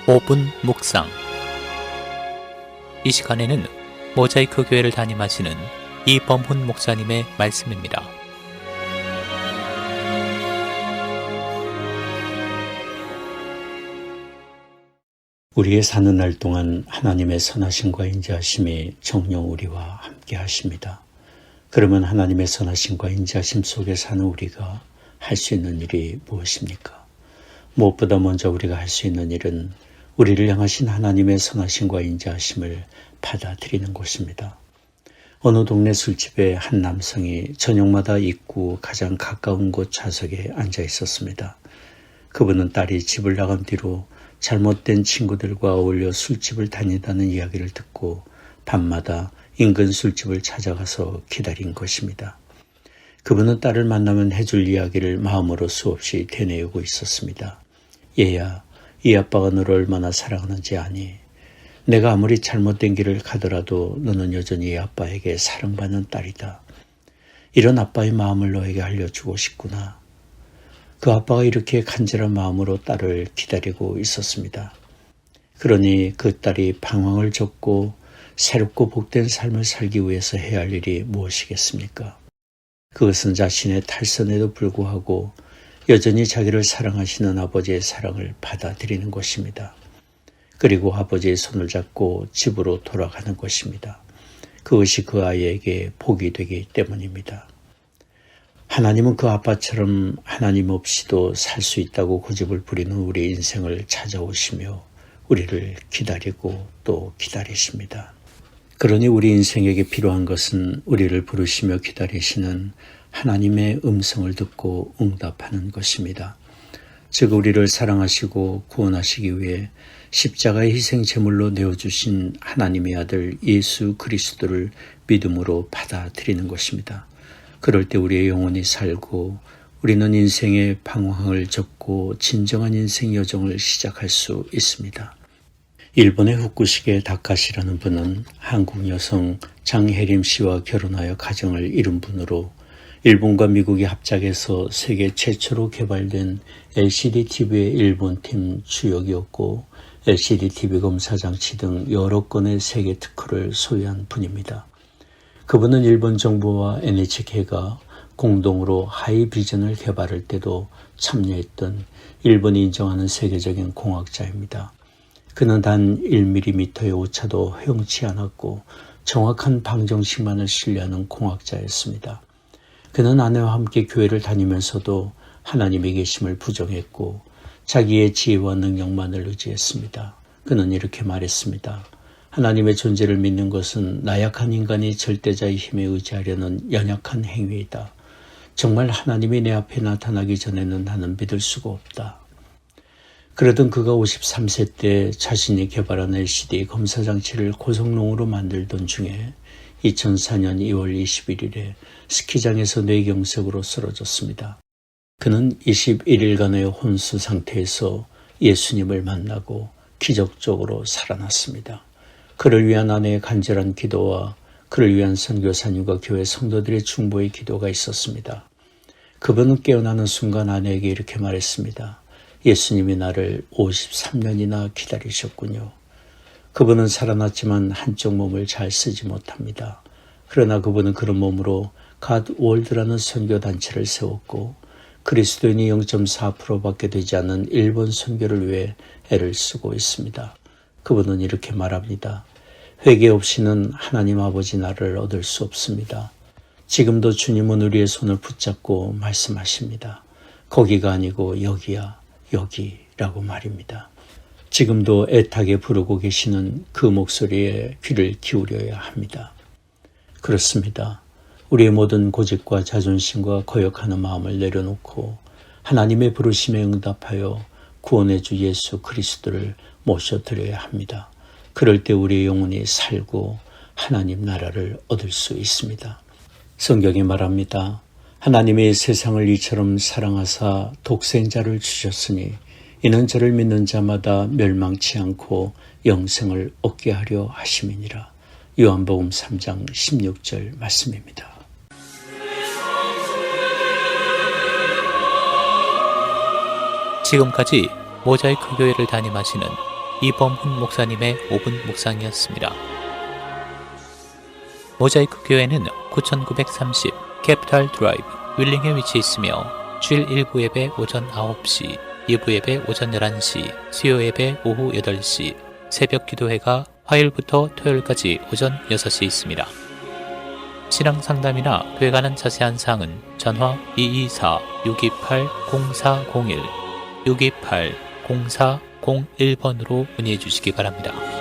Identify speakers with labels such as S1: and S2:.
S1: 5분 묵상. 이 시간에는 모자이크 교회를 담임하시는 이범훈 목사님의 말씀입니다.
S2: 우리의 사는 날 동안 하나님의 선하심과 인자하심이 정녕 우리와 함께 하십니다. 그러면 하나님의 선하심과 인자하심 속에 사는 우리가 할 수 있는 일이 무엇입니까? 무엇보다 먼저 우리가 할 수 있는 일은 우리를 향하신 하나님의 선하심과 인자하심을 받아들이는 것입니다. 어느 동네 술집에 한 남성이 저녁마다 입구 가장 가까운 곳 좌석에 앉아 있었습니다. 그분은 딸이 집을 나간 뒤로 잘못된 친구들과 어울려 술집을 다닌다는 이야기를 듣고 밤마다 인근 술집을 찾아가서 기다린 것입니다. 그분은 딸을 만나면 해줄 이야기를 마음으로 수없이 되뇌우고 있었습니다. 얘야, 이 아빠가 너를 얼마나 사랑하는지 아니? 내가 아무리 잘못된 길을 가더라도 너는 여전히 이 아빠에게 사랑받는 딸이다. 이런 아빠의 마음을 너에게 알려주고 싶구나. 그 아빠가 이렇게 간절한 마음으로 딸을 기다리고 있었습니다. 그러니 그 딸이 방황을 접고 새롭고 복된 삶을 살기 위해서 해야 할 일이 무엇이겠습니까? 그것은 자신의 탈선에도 불구하고 여전히 자기를 사랑하시는 아버지의 사랑을 받아들이는 것입니다. 그리고 아버지의 손을 잡고 집으로 돌아가는 것입니다. 그것이 그 아이에게 복이 되기 때문입니다. 하나님은 그 아빠처럼 하나님 없이도 살 수 있다고 고집을 부리는 우리 인생을 찾아오시며 우리를 기다리고 또 기다리십니다. 그러니 우리 인생에게 필요한 것은 우리를 부르시며 기다리시는 하나님의 음성을 듣고 응답하는 것입니다. 즉 우리를 사랑하시고 구원하시기 위해 십자가의 희생 제물로 내어주신 하나님의 아들 예수 그리스도를 믿음으로 받아들이는 것입니다. 그럴 때 우리의 영혼이 살고 우리는 인생의 방황을 접고 진정한 인생 여정을 시작할 수 있습니다. 일본의 후쿠시게 다카시라는 분은 한국 여성 장혜림 씨와 결혼하여 가정을 이룬 분으로 일본과 미국이 합작해서 세계 최초로 개발된 LCD-TV의 일본팀 주역이었고 LCD-TV 검사 장치 등 여러 건의 세계 특허를 소유한 분입니다. 그분은 일본 정부와 NHK가 공동으로 하이비전을 개발할 때도 참여했던 일본이 인정하는 세계적인 공학자입니다. 그는 단 1mm의 오차도 허용치 않았고 정확한 방정식만을 신뢰하는 공학자였습니다. 그는 아내와 함께 교회를 다니면서도 하나님의 계심을 부정했고 자기의 지혜와 능력만을 의지했습니다. 그는 이렇게 말했습니다. 하나님의 존재를 믿는 것은 나약한 인간이 절대자의 힘에 의지하려는 연약한 행위이다. 정말 하나님이 내 앞에 나타나기 전에는 나는 믿을 수가 없다. 그러던 그가 53세 때 자신이 개발한 LCD 검사장치를 고성능으로 만들던 중에 2004년 2월 21일에 스키장에서 뇌경색으로 쓰러졌습니다. 그는 21일간의 혼수 상태에서 예수님을 만나고 기적적으로 살아났습니다. 그를 위한 아내의 간절한 기도와 그를 위한 선교사님과 교회 성도들의 중보의 기도가 있었습니다. 그분은 깨어나는 순간 아내에게 이렇게 말했습니다. 예수님이 나를 53년이나 기다리셨군요. 그분은 살아났지만 한쪽 몸을 잘 쓰지 못합니다. 그러나 그분은 그런 몸으로 갓 월드라는 선교단체를 세웠고 그리스도인이 0.4%밖에 되지 않는 일본 선교를 위해 애를 쓰고 있습니다. 그분은 이렇게 말합니다. 회개 없이는 하나님 아버지 나라를 얻을 수 없습니다. 지금도 주님은 우리의 손을 붙잡고 말씀하십니다. 거기가 아니고 여기야, 여기라고 말입니다. 지금도 애타게 부르고 계시는 그 목소리에 귀를 기울여야 합니다. 그렇습니다. 우리의 모든 고집과 자존심과 거역하는 마음을 내려놓고 하나님의 부르심에 응답하여 구원의 주 예수 그리스도를 모셔드려야 합니다. 그럴 때 우리의 영혼이 살고 하나님 나라를 얻을 수 있습니다. 성경이 말합니다. 하나님이 세상을 이처럼 사랑하사 독생자를 주셨으니 이는 저를 믿는 자마다 멸망치 않고 영생을 얻게 하려 하심이니라. 요한복음 3장 16절 말씀입니다.
S1: 지금까지 모자이크 교회를 담임하시는 이범훈 목사님의 5분 묵상이었습니다. 모자이크 교회는 9930 캐피탈 드라이브 윌링에 위치해 있으며 주일 1부 예배 오전 9시, 2부 예배 오전 11시, 수요 예배 오후 8시, 새벽 기도회가 화요일부터 토요일까지 오전 6시에 있습니다. 신앙 상담이나 교회 관한 자세한 사항은 전화 224-628-0401, 628-0401번으로 문의해 주시기 바랍니다.